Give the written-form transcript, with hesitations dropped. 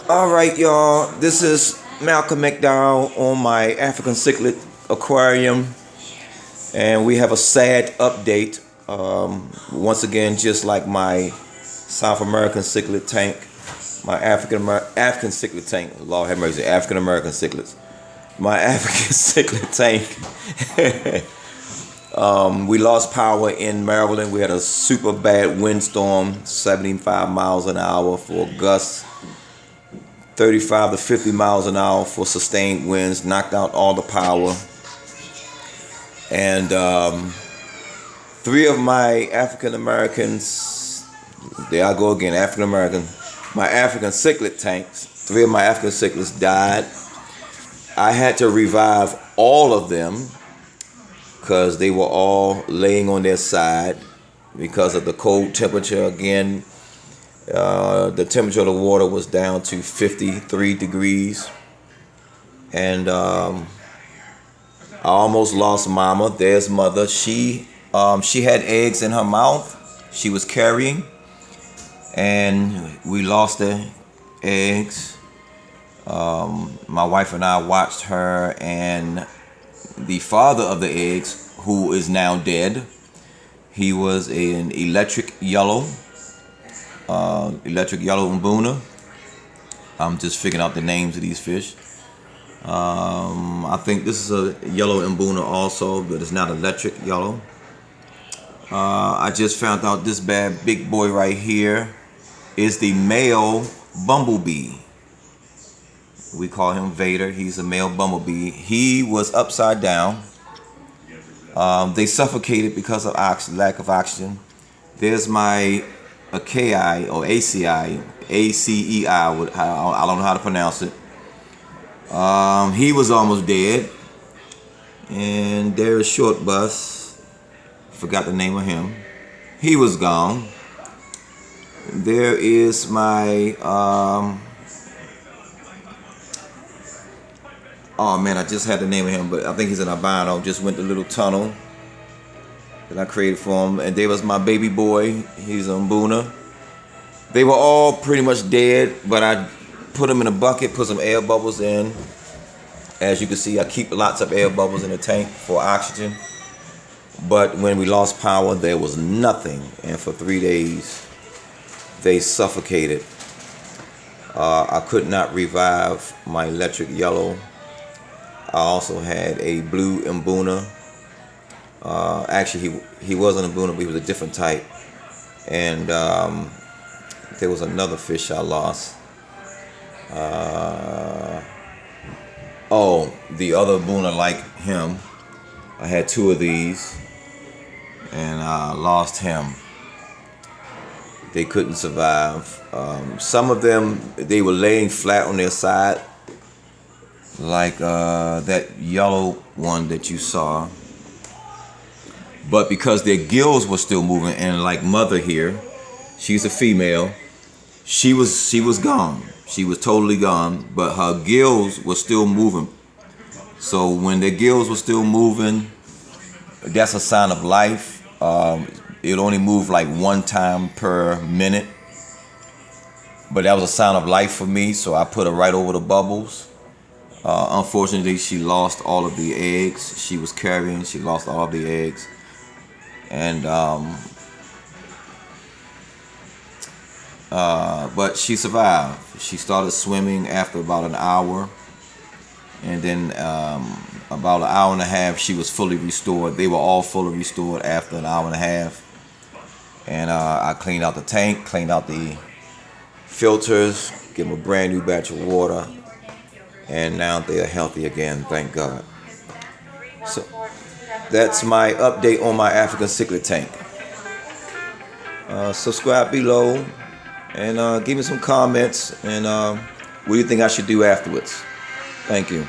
All right, y'all. This is Malcolm McDowell on my African cichlid aquarium, and we have a sad update. Once again, just like my South American cichlid tank, my African cichlid tank. Lord have mercy, African American cichlids. My African cichlid tank. We lost power in Maryland. We had a super bad windstorm, 75 miles an hour for gusts. 35 to 50 miles an hour for sustained winds, knocked out all the power. And three of my African Americans, there I go again, African American, my African cichlid tanks, three of my African cichlids died. I had to revive all of them because they were all laying on their side because of the cold temperature. Again, the temperature of the water was down to 53 degrees. And I almost lost Mama. There's Mother. She had eggs in her mouth. She was carrying. And we lost the eggs. My wife and I watched her, and the father of the eggs, who is now dead, he was an electric yellow mbuna. I'm just figuring out the names of these fish. I think this is a yellow mbuna also, but it's not electric yellow. I just found out this bad big boy right here is the male bumblebee. We call him Vader. He's a male bumblebee. He was upside down. They suffocated because of lack of oxygen. There's my AKI or ACI, ACEI, I don't know how to pronounce it. He was almost dead. And there's Short Bus. Forgot the name of him. He was gone. There is my oh man, I just had the name of him, but I think he's an albino. Just went the little tunnel that I created for him. And there was my baby boy. He's a mbuna. They were all pretty much dead, but I put them in a bucket, put some air bubbles in. As you can see, I keep lots of air bubbles in the tank for oxygen. But when we lost power, there was nothing. And for 3 days, they suffocated. I could not revive my electric yellow. I also had a blue mbuna. Actually, he wasn't a mbuna, but he was a different type. And there was another fish I lost. Oh, the other mbuna like him. I had two of these, and I lost him. They couldn't survive. Some of them, they were laying flat on their side, like that yellow one that you saw. But because their gills were still moving, and like Mother here, she's a female, she was gone. She was totally gone, but her gills were still moving. So when their gills were still moving, that's a sign of life. It only moved like one time per minute, but that was a sign of life for me, so I put her right over the bubbles. Unfortunately, she lost all of the eggs she was carrying. She lost all of the eggs. And but she survived. She started swimming after about an hour, and then about an hour and a half she was fully restored. They were all fully restored after an hour and a half. And I cleaned out the tank, cleaned out the filters, gave them a brand new batch of water, and now they are healthy again, thank God. So that's my update on my African cichlid tank. Subscribe below, and give me some comments, and what do you think I should do afterwards. Thank you.